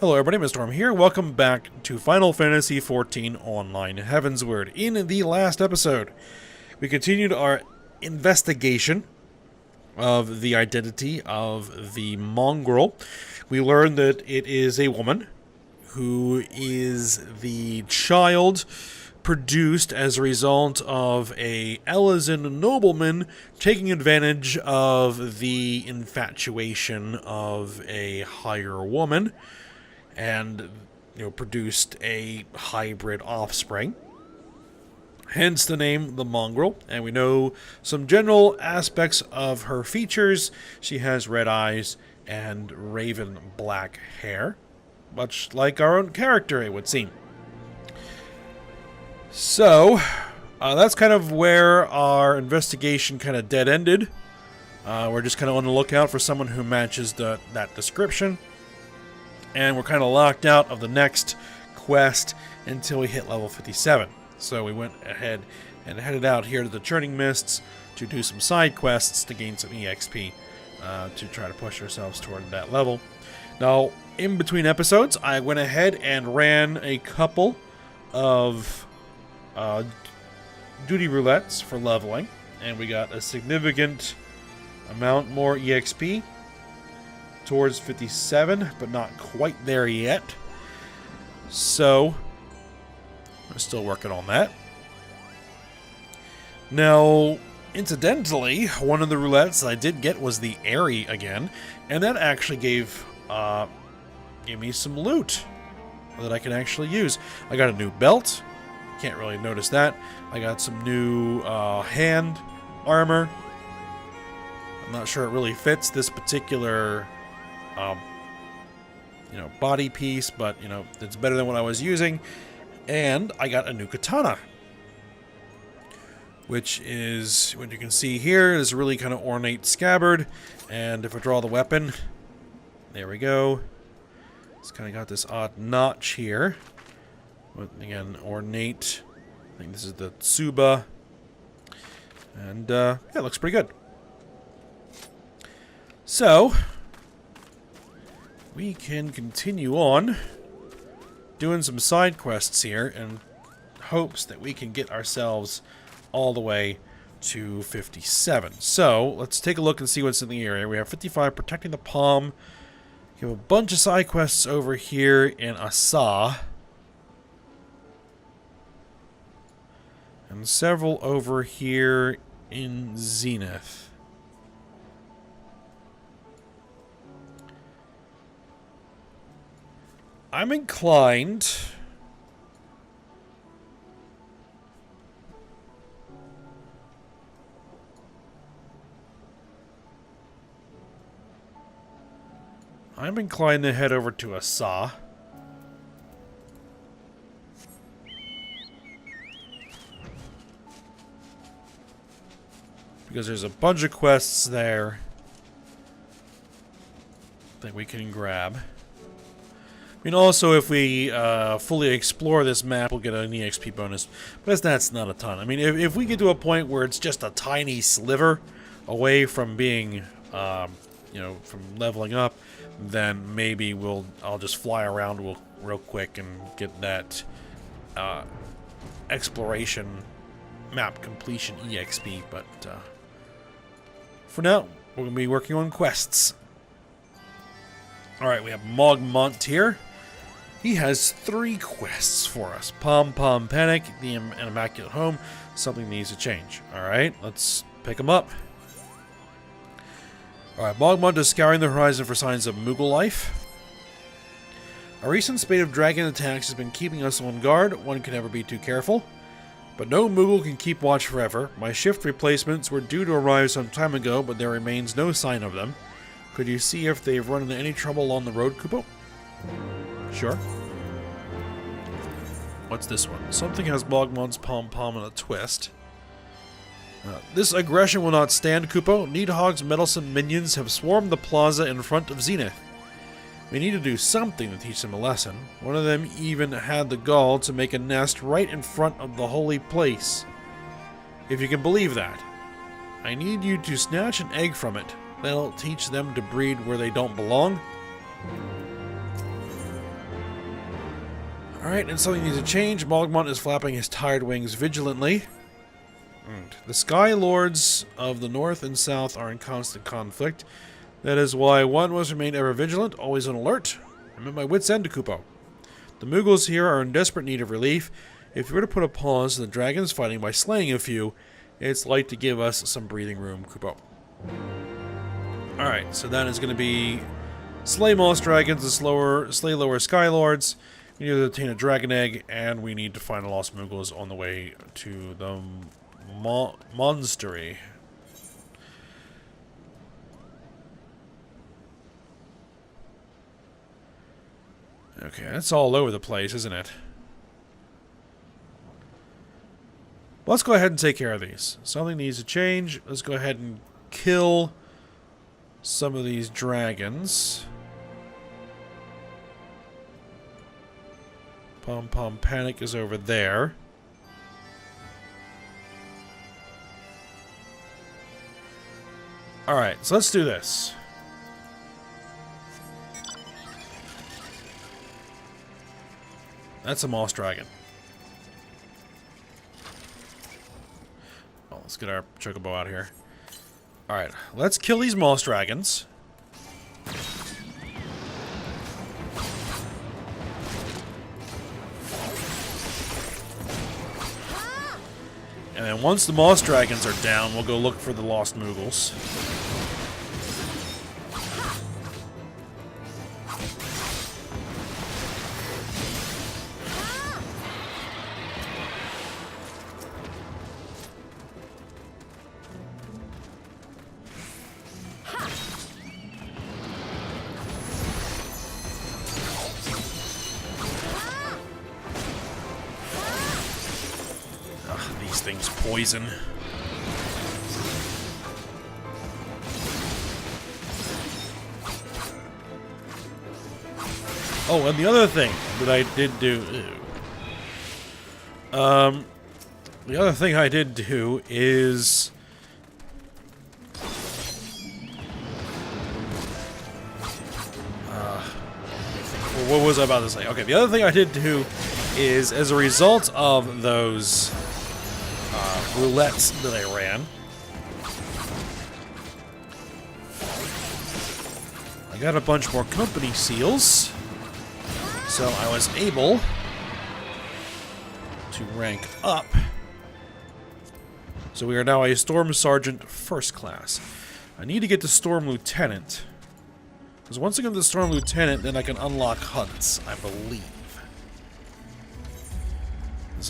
Hello everybody, Mr. Storm here. Welcome back to Final Fantasy XIV Online Heavensward. In the last episode, we continued our investigation of the identity of the Mongrel. We learned that it is a woman who is the child produced as a result of a Elezen nobleman taking advantage of the infatuation of a higher woman, and produced a hybrid offspring. Hence the name the Mongrel. And we know some general aspects of her features. She has red eyes and raven black hair, much like our own character, it would seem. So that's kind of where our investigation kind of dead-ended. We're just kind of on the lookout for someone who matches that description. And we're kind of locked out of the next quest until we hit level 57. So we went ahead and headed out here to the Churning Mists to do some side quests to gain some EXP to try to push ourselves toward that level. Now, in between episodes, I went ahead and ran a couple of duty roulettes for leveling, and we got a significant amount more EXP. Towards 57, but not quite there yet. So, we're still working on that. Now, incidentally, one of the roulettes I did get was the Airy again, and that actually gave me some loot that I can actually use. I got a new belt. Can't really notice that. I got some new hand armor. I'm not sure it really fits this particular body piece, but it's better than what I was using. And I got a new katana, which is what you can see here is a really kind of ornate scabbard. And if I draw the weapon, there we go. It's kind of got this odd notch here, but again, ornate. I think this is the Tsuba, and yeah, it looks pretty good. So we can continue on doing some side quests here in hopes that we can get ourselves all the way to 57. So let's take a look and see what's in the area. We have 55, protecting the palm. We have a bunch of side quests over here in Asa, and several over here in Zenith. I'm inclined to head over to Asa. Because there's a bunch of quests there that we can grab. I mean, also, if we fully explore this map, we'll get an EXP bonus. But that's not a ton. I mean, if we get to a point where it's just a tiny sliver away from being, from leveling up, then maybe I'll just fly around real quick and get that exploration map completion EXP. But for now, we're going to be working on quests. Alright, we have Mogmont here. He has 3 quests for us. Pom Pom Panic, the Immaculate Home. Something needs to change. Alright, let's pick them up. Alright, Mogmont is scouring the horizon for signs of Moogle life. A recent spate of dragon attacks has been keeping us on guard. One can never be too careful. But no Moogle can keep watch forever. My shift replacements were due to arrive some time ago, but there remains no sign of them. Could you see if they've run into any trouble on the road, Kupo? Sure. What's this one? Something has Mogmont's pom-pom in a twist. This aggression will not stand, Kupo. Needhog's meddlesome minions have swarmed the plaza in front of Zenith. We need to do something to teach them a lesson. One of them even had the gall to make a nest right in front of the holy place. If you can believe that. I need you to snatch an egg from it. That'll teach them to breed where they don't belong. Alright, and something needs to change. Mogmont is flapping his tired wings vigilantly. The Sky Lords of the North and South are in constant conflict. That is why one must remain ever vigilant, always on alert. I'm at my wit's end, Kupo. The Mughals here are in desperate need of relief. If you were to put a pause to the dragons fighting by slaying a few, it's like to give us some breathing room, Kupo. Alright, so that is going to be slay Moss Dragons and slay lower Sky Lords. We need to obtain a Dragon Egg, and we need to find the Lost Mughals on the way to the Monstery. Okay, that's all over the place, isn't it? Let's go ahead and take care of these. Something needs to change. Let's go ahead and kill some of these dragons. Pom Pom Panic is over there. Alright, so let's do this. That's a Moss Dragon. Oh, let's get our Chocobo out here. Alright, let's kill these Moss Dragons. And then once the Moss Dragons are down, we'll go look for the Lost Mughals. Thing's poison. Oh, and the other thing that I did do... the other thing I did do is... what was I about to say? Okay, the other thing I did do is, as a result of those... roulettes that I ran, I got a bunch more company seals, so I was able to rank up. So we are now a Storm Sergeant First Class. I need to get to Storm Lieutenant, because once I get to the Storm Lieutenant, then I can unlock hunts, I believe.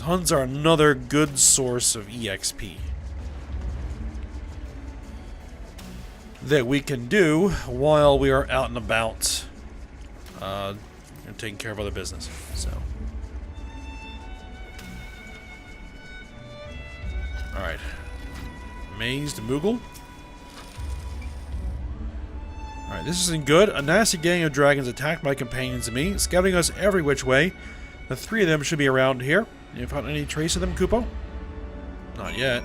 Hunts are another good source of EXP that we can do while we are out and about taking care of other business. So, alright. Mazed Moogle. Alright, this isn't good. A nasty gang of dragons attacked my companions and me, scouting us every which way. The three of them should be around here. You found any trace of them, Kupo? Not yet.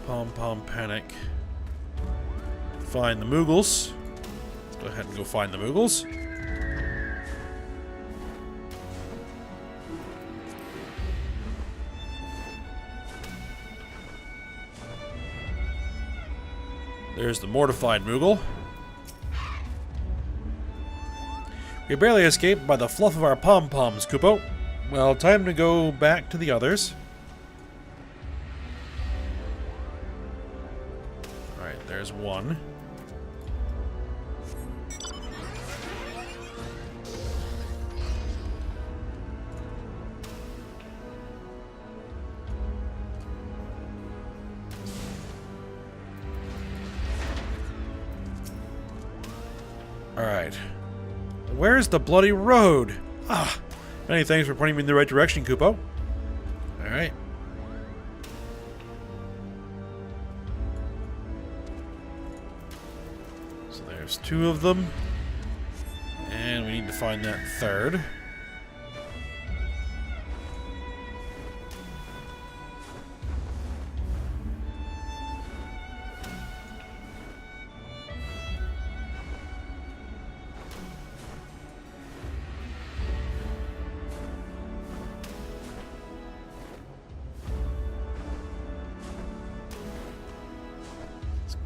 Pom Pom Panic. Find the Mughals. Let's go ahead and go find the Mughals. There's the mortified Moogle. We barely escaped by the fluff of our pom-poms, Kupo. Well, time to go back to the others. Alright, there's one. Alright. Where's the bloody road? Ah! Many thanks for pointing me in the right direction, Kupo. Alright. So there's two of them. And we need to find that third.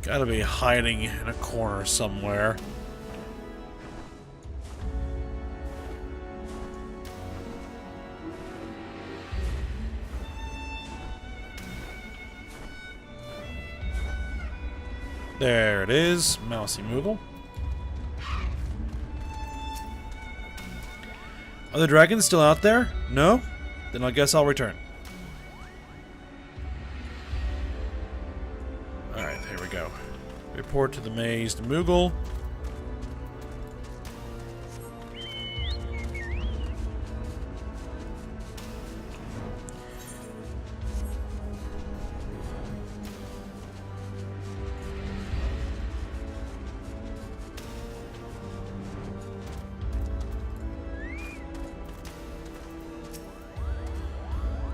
Gotta be hiding in a corner somewhere. There it is, Mousy Moogle. Are the dragons still out there? No? Then I guess I'll return. Alright, here we go. Report to the mazed Moogle.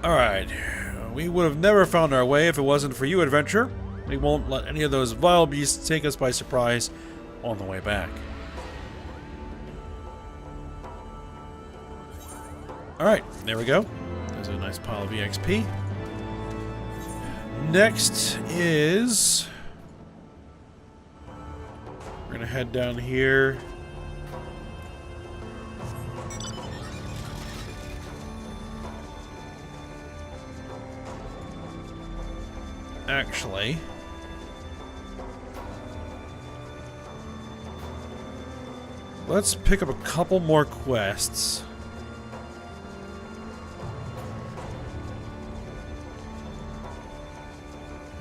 Alright, we would have never found our way if it wasn't for you, adventurer. We won't let any of those vile beasts take us by surprise on the way back. Alright, there we go. There's a nice pile of EXP. Next is... we're gonna head down here. Actually, let's pick up a couple more quests.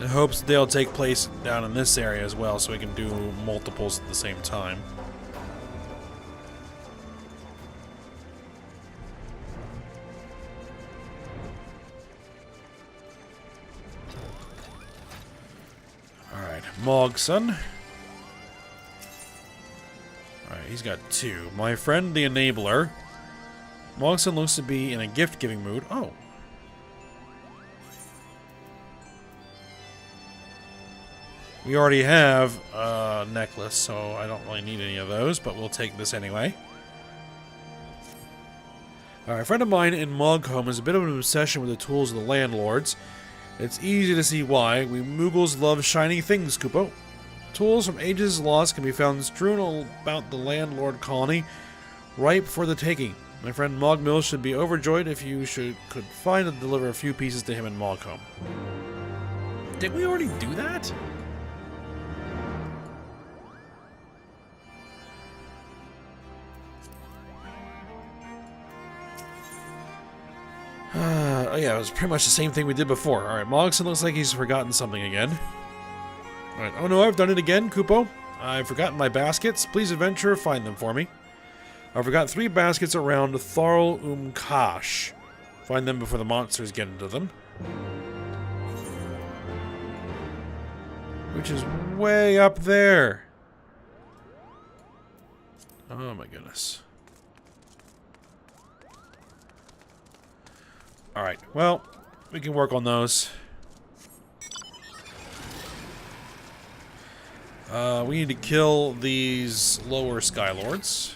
In hopes they'll take place down in this area as well, so we can do multiples at the same time. Mogson. Alright, he's got two. My friend the Enabler. Mogson looks to be in a gift-giving mood. Oh. We already have a necklace, so I don't really need any of those, but we'll take this anyway. Alright, a friend of mine in Mogholm has a bit of an obsession with the tools of the landlords. It's easy to see why. We Moogles love shiny things, Kupo. Tools from ages lost can be found strewn about the landlord colony, ripe for the taking. My friend Mogmill should be overjoyed if you could find and deliver a few pieces to him in Mogholm. Did we already do that? Oh yeah, it was pretty much the same thing we did before. Alright, Mogson looks like he's forgotten something again. Alright, oh no, I've done it again, Kupo. I've forgotten my baskets. Please, adventurer, find them for me. I forgot 3 baskets around Tharl Kash. Find them before the monsters get into them. Which is way up there. Oh my goodness. Alright, well, we can work on those. We need to kill these lower Skylords.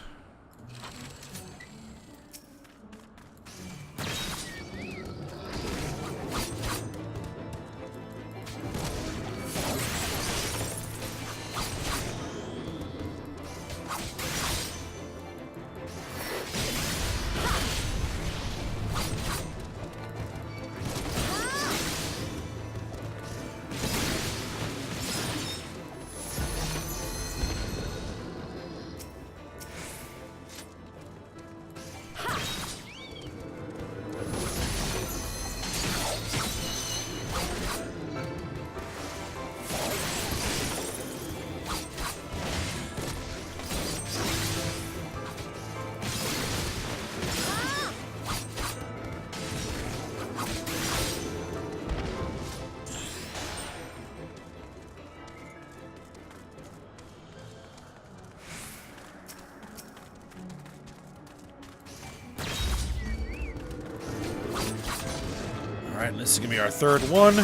Alright, this is going to be our third one.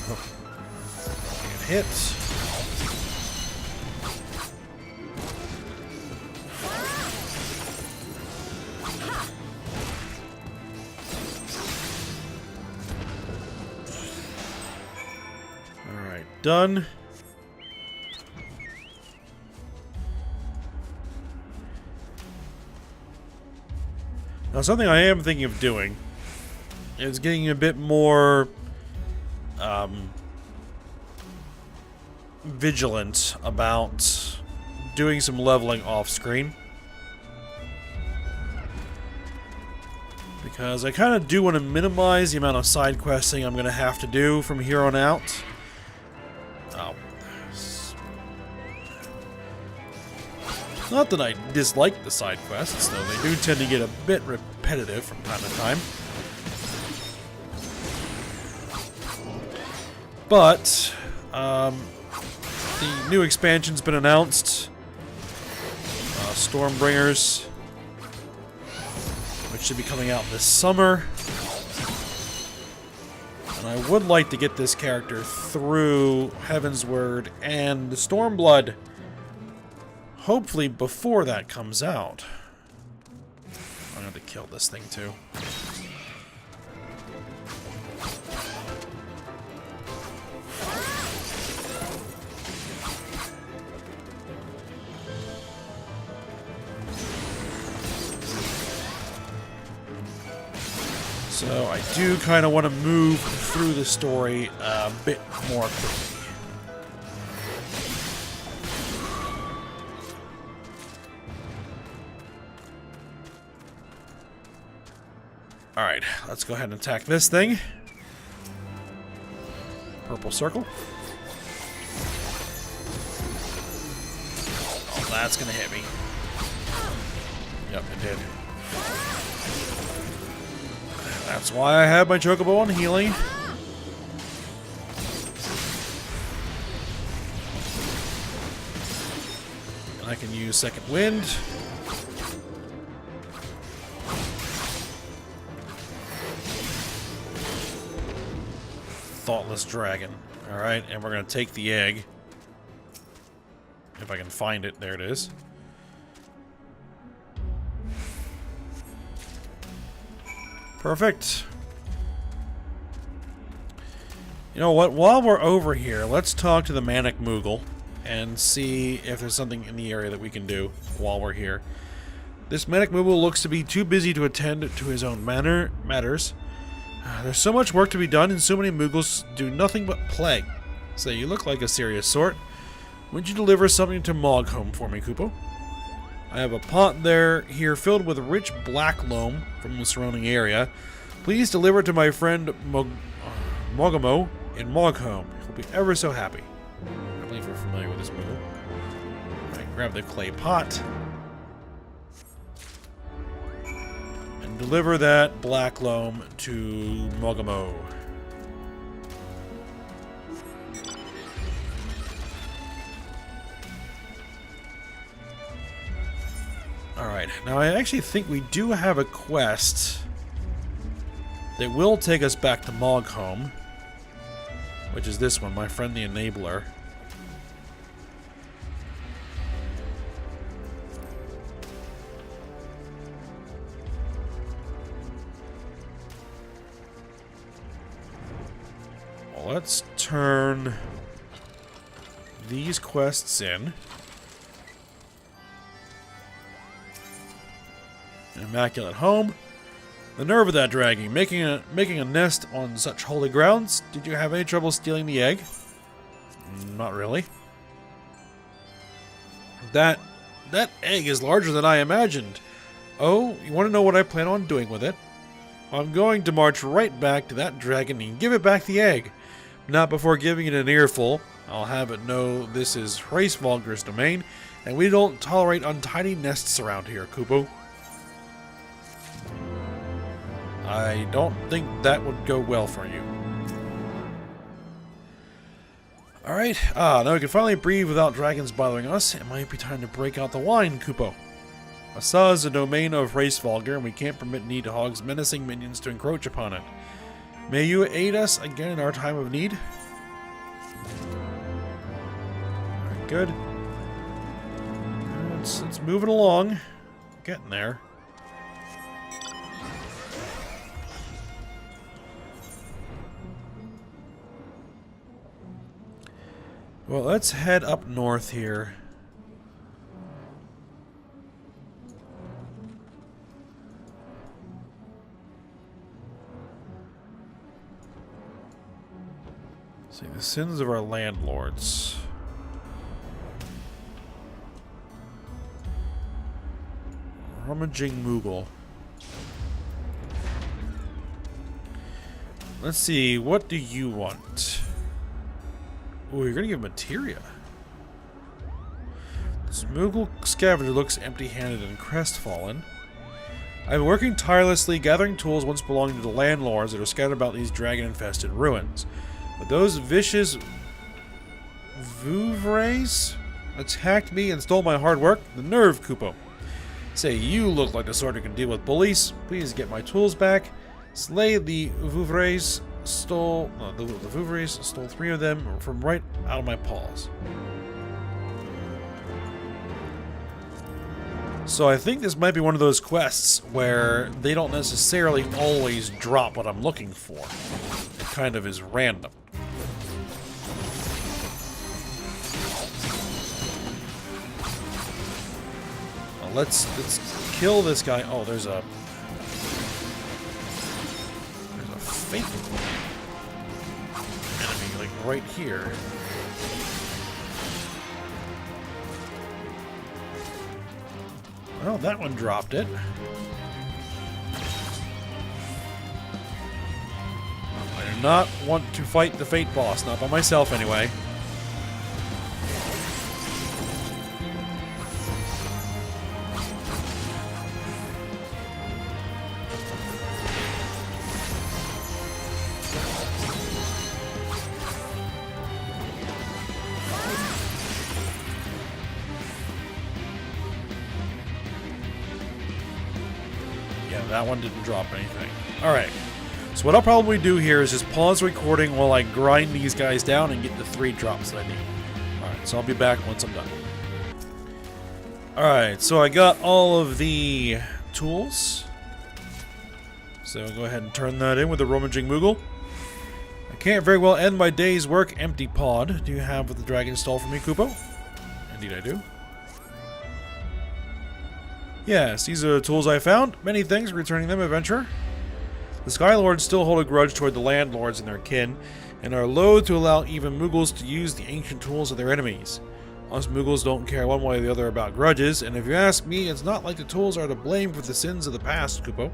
Oh. Hit. done. Now, something I am thinking of doing is getting a bit more vigilant about doing some leveling off screen. Because I kind of do want to minimize the amount of side questing I'm going to have to do from here on out. Oh. Not that I dislike the side quests, though they do tend to get a bit repetitive from time to time. But, the new expansion's been announced. Stormbringers, which should be coming out this summer. And I would like to get this character through Heavensward and Stormblood. Hopefully before that comes out. I'm going to kill this thing too. So I do kind of want to move through the story a bit more quickly. Alright, let's go ahead and attack this thing. Purple circle. Oh, that's gonna hit me. Yep, it did. That's why I have my chocobo on healing. And I can use second wind. Thoughtless dragon. Alright, and we're going to take the egg. If I can find it. There it is. Perfect. You know what? While we're over here, let's talk to the Manic Moogle and see if there's something in the area that we can do while we're here. This Manic Moogle looks to be too busy to attend to his own matters. There's so much work to be done, and so many Moogles do nothing but play. So you look like a serious sort. Would you deliver something to Mogholm for me, Kupo? I have a pot here filled with rich black loam from the surrounding area. Please deliver it to my friend Mogamo in Mogholm. He'll be ever so happy. I believe we're familiar with this Moogle. Alright, grab the clay pot. And deliver that black loam to Mogamo. Alright, now I actually think we do have a quest that will take us back to Mogholm, which is this one, my friend the Enabler. Well, let's turn these quests in. Immaculate Home. The nerve of that dragon, making a nest on such holy grounds. Did you have any trouble stealing the egg? Not really. That egg is larger than I imagined. Oh, you want to know what I plan on doing with it? I'm going to march right back to that dragon and give it back the egg. Not before giving it an earful. I'll have it know this is Hraesvelgr's domain, and we don't tolerate untidy nests around here, Kupo. I don't think that would go well for you. Alright, now we can finally breathe without dragons bothering us. It might be time to break out the wine, Kupo. Asa is the domain of Hraesvelgr, and we can't permit Needhog's menacing minions to encroach upon it. May you aid us again in our time of need? Alright, good. It's moving along. Getting there. Well, let's head up north here. See, the sins of our landlords. Rummaging Moogle. Let's see, what do you want? Oh, you're gonna give materia. This Moogle scavenger looks empty-handed and crestfallen. I've been working tirelessly, gathering tools once belonging to the landlords that are scattered about these dragon-infested ruins. But those vicious Vouvrays attacked me and stole my hard work. The nerve, Kupo. Say, you look like the sort who can deal with bullies. Please get my tools back. Slay the Vouvrays. The Vouvrays stole 3 of them from right out of my paws. So I think this might be one of those quests where they don't necessarily always drop what I'm looking for. It kind of is random. Well, let's kill this guy. Oh, there's a fake enemy, like, right here. Well, that one dropped it. I do not want to fight the Fate boss, not by myself anyway. That one didn't drop anything. Alright. So what I'll probably do here is just pause recording while I grind these guys down and get the 3 drops that I need. Alright, so I'll be back once I'm done. Alright, so I got all of the tools. So I'll go ahead and turn that in with the Rummaging Moogle. I can't very well end my day's work empty pod. Do you have what the dragon stole from me, Kupo? Indeed I do. Yes, these are the tools I found. Many thanks for returning them, adventurer. The Skylords still hold a grudge toward the landlords and their kin, and are loath to allow even Moogles to use the ancient tools of their enemies. Us Moogles don't care one way or the other about grudges, and if you ask me, it's not like the tools are to blame for the sins of the past, Kupo.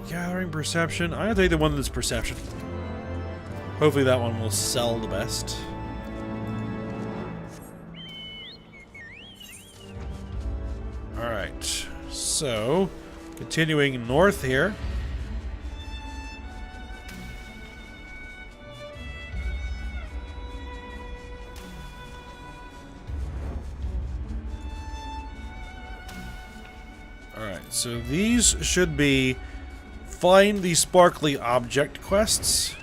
Gathering perception. I'm gonna take the one that's perception. Hopefully that one will sell the best. Alright, so continuing north here. Alright, so these should be find the sparkly object quests.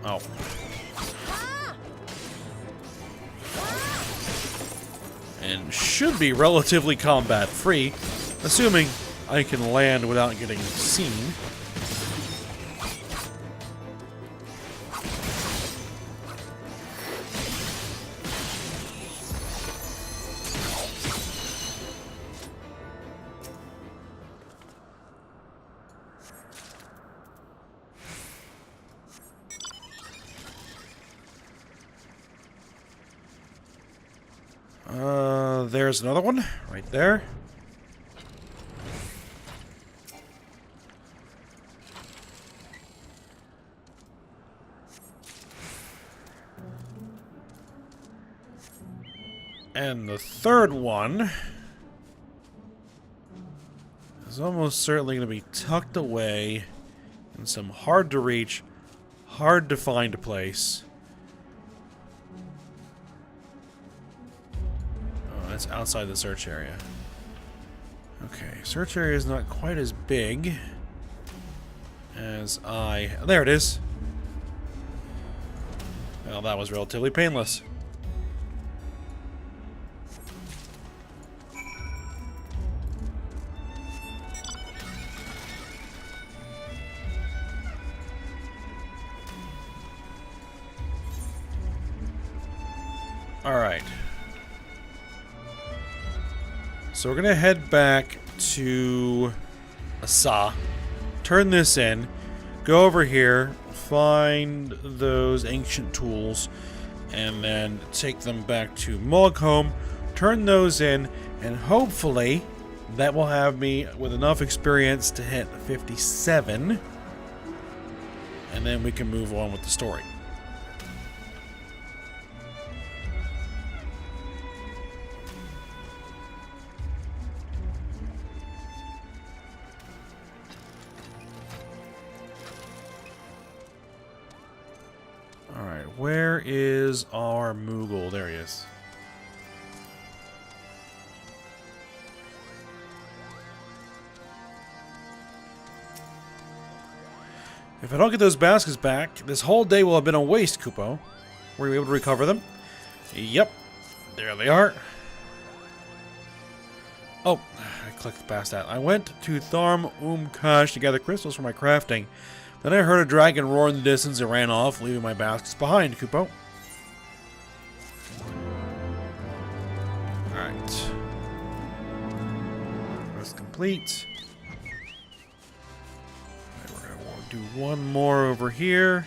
Oh. And should be relatively combat free, assuming I can land without getting seen. There's another one right there. And the third one is almost certainly going to be tucked away in some hard to reach, hard to find place. It's outside the search area. Okay, search area is not quite as big as I... There it is! Well, that was relatively painless. Alright. So we're gonna head back to Asa. Turn this in. Go over here. Find those ancient tools. And then take them back to Mulgholm. Turn those in. And hopefully that will have me with enough experience to hit 57. And then we can move on with the story. Alright, where is our Moogle? There he is. If I don't get those baskets back, this whole day will have been a waste, Kupo. Were you able to recover them? Yep. There they are. Oh, I clicked past that. I went to Tharm Kash to gather crystals for my crafting. Then I heard a dragon roar in the distance and ran off, leaving my baskets behind, Kupo. Alright. Quest complete. Do one more over here.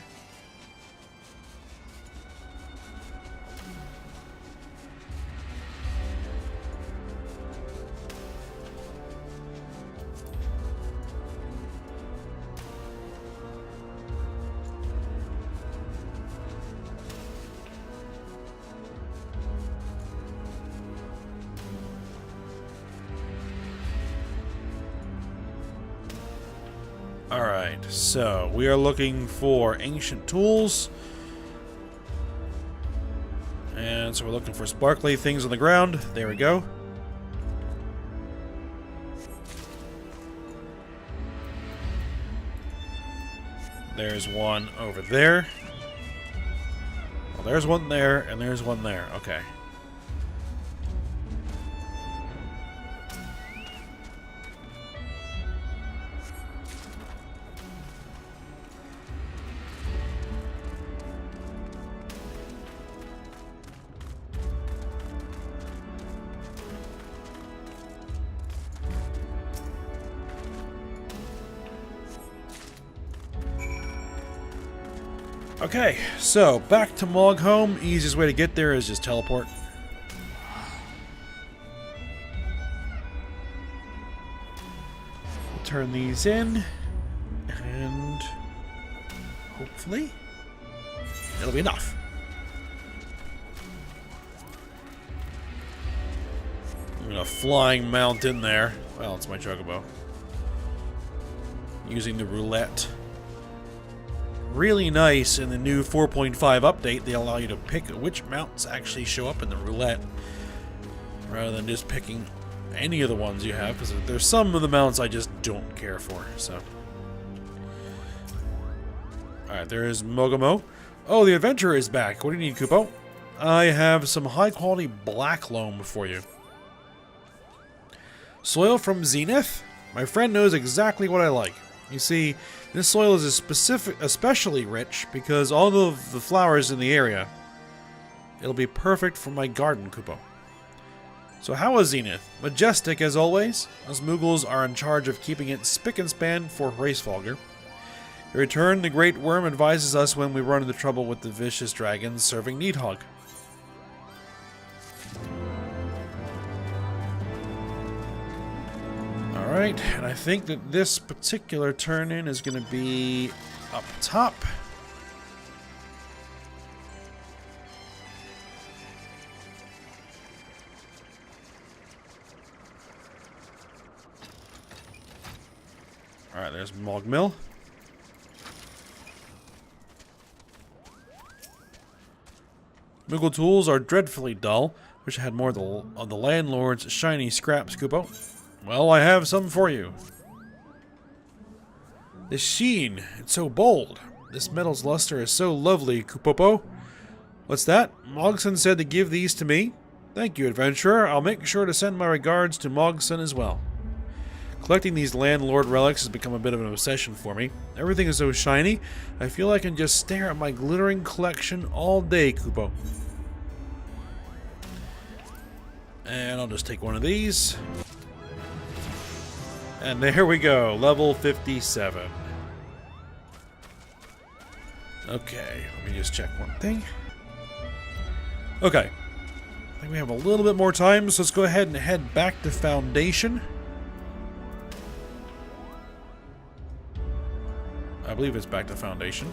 Alright, so we are looking for ancient tools. And so we're looking for sparkly things on the ground. There we go. There's one over there. Well, there's one there, and there's one there. Okay. Okay, so back to Mulgholm. Easiest way to get there is just teleport. We'll turn these in, and hopefully it'll be enough. I'm gonna flying mount in there. Well, it's my chocobo. Using the roulette. Really nice in the new 4.5 update, they allow you to pick which mounts actually show up in the roulette rather than just picking any of the ones you have, because there's some of the mounts I just don't care for. So, alright, there's Mogomo. Oh, the adventurer is back. What do you need, Kupo? I have some high quality black loam for you. Soil from Zenith? My friend knows exactly what I like. You see, this soil is especially rich because all of the flowers in the area. It'll be perfect for my garden, Kupo. So how is Zenith? Majestic as always. Us Moogles are in charge of keeping it spick and span for Hraesvelgr. In return, the Great Worm advises us when we run into trouble with the vicious dragons serving Needhog. Alright, and I think that this particular turn-in is going to be up top. Alright, there's Mogmill. Moogle tools are dreadfully dull. Wish I had more of the landlord's shiny scraps, Kupo. Well, I have some for you. The sheen, it's so bold. This metal's luster is so lovely, Kupopo. What's that? Mogson said to give these to me? Thank you, adventurer. I'll make sure to send my regards to Mogson as well. Collecting these landlord relics has become a bit of an obsession for me. Everything is so shiny, I feel I can just stare at my glittering collection all day, Kupo. And I'll just take one of these. And there we go, level 57. Okay, let me just check one thing. Okay. I think we have a little bit more time, so let's go ahead and head back to Foundation. I believe it's back to Foundation.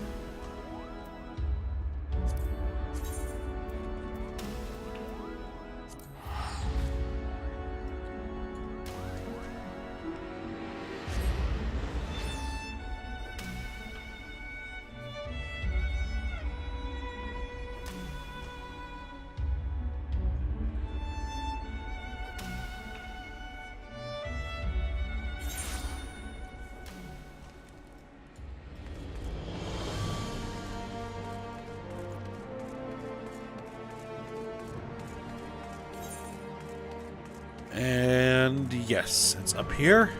And yes, it's up here.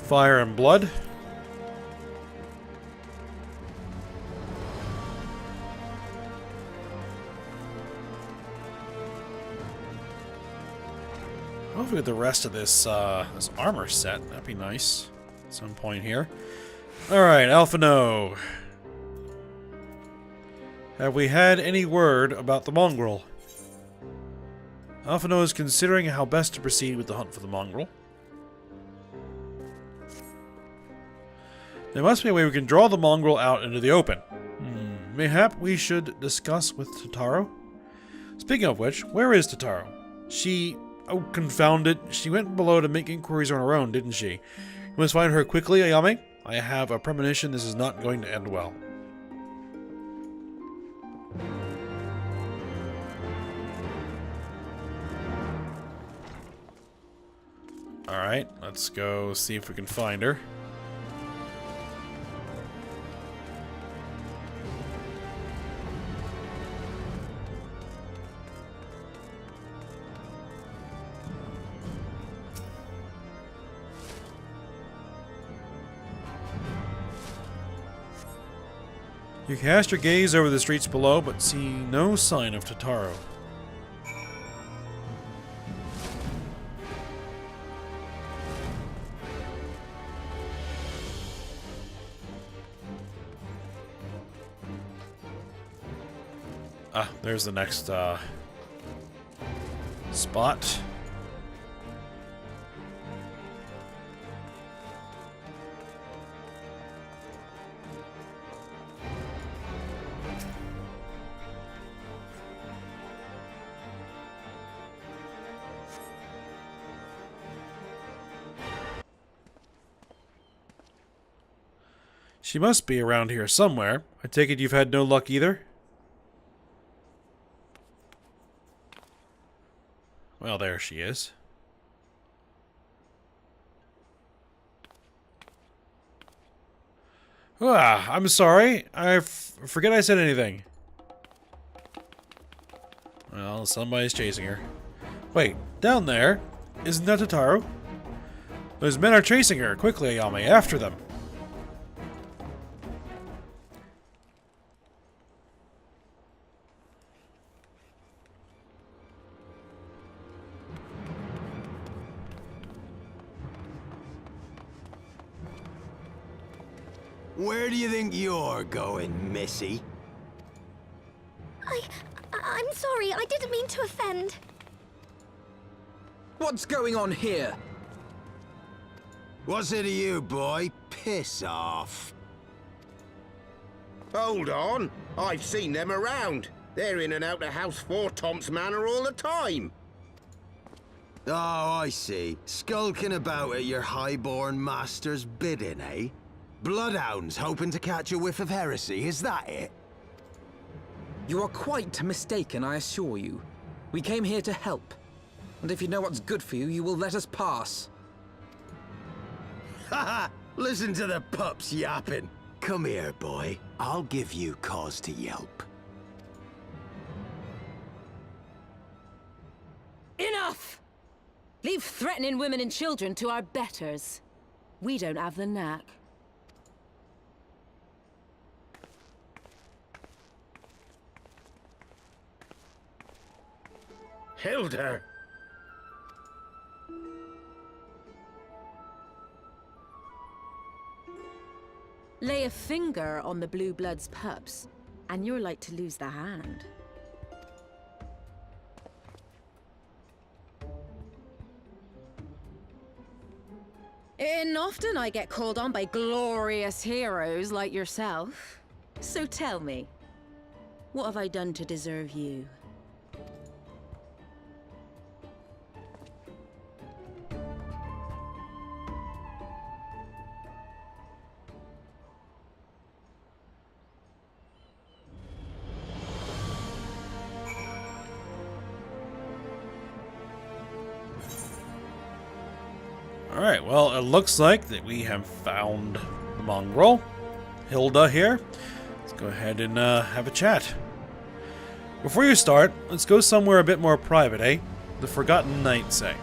Fire and blood. I'll get the rest of this this armor set. That'd be nice at some point here. Alright, Alphino. Have we had any word about the Mongrel? Alphino is considering how best to proceed with the hunt for the Mongrel. There must be a way we can draw the Mongrel out into the open. Mayhap we should discuss with Totaro? Speaking of which, where is Totaro? She... oh, confound it. She went below to make inquiries on her own, didn't she? You must find her quickly, Ayame. I have a premonition this is not going to end well. Alright, let's go see if we can find her. You cast your gaze over the streets below, but see no sign of Totaro. Ah, there's the next spot. She must be around here somewhere. I take it you've had no luck either? Well, there she is. Ah, I'm sorry. I forget I said anything. Well, somebody's chasing her. Wait, down there? Isn't that Totaro? Those men are chasing her. Quickly, Ayame, after them. Where do you think you're going, Missy? I'm sorry, I didn't mean to offend. What's going on here? What's it to you, boy? Piss off. Hold on. I've seen them around. They're in and out of House 4 Tom's Manor all the time. Oh, I see. Skulking about at your highborn master's bidding, eh? Bloodhounds hoping to catch a whiff of heresy, is that it? You are quite mistaken, I assure you. We came here to help. And if you know what's good for you, you will let us pass. Haha! Listen to the pups yapping. Come here, boy. I'll give you cause to yelp. Enough! Leave threatening women and children to our betters. We don't have the knack. killed her. Lay a finger on the Blue Blood's pups, and you're like to lose the hand. And often I get called on by glorious heroes like yourself. So tell me, what have I done to deserve you? Alright, well, it looks like that we have found the Mongrel. Hilda here. Let's go ahead and have a chat. Before you start, let's go somewhere a bit more private, eh? The Forgotten Night, say.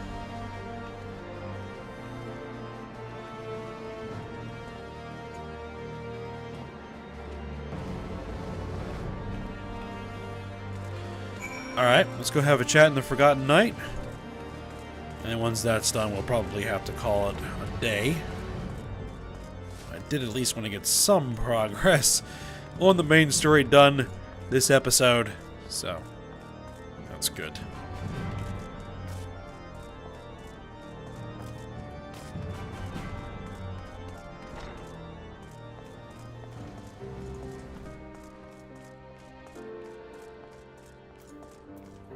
Alright, let's go have a chat in the Forgotten Night. And once that's done, we'll probably have to call it a day. I did at least want to get some progress on the main story done this episode, so that's good.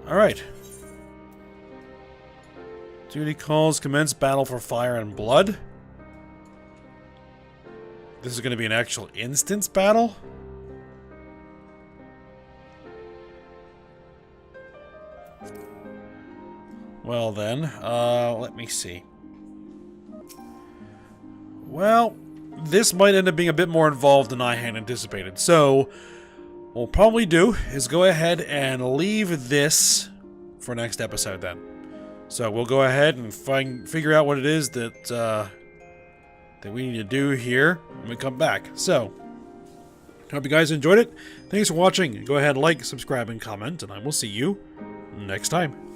All right. Duty calls, commence battle for fire and blood. This is going to be an actual instance battle? Well then, let me see. Well, this might end up being a bit more involved than I had anticipated. So, what we'll probably do is go ahead and leave this for next episode then. So we'll go ahead and figure out what it is that that we need to do here when we come back. So, hope you guys enjoyed it. Thanks for watching. Go ahead, like, subscribe, and comment, and I will see you next time.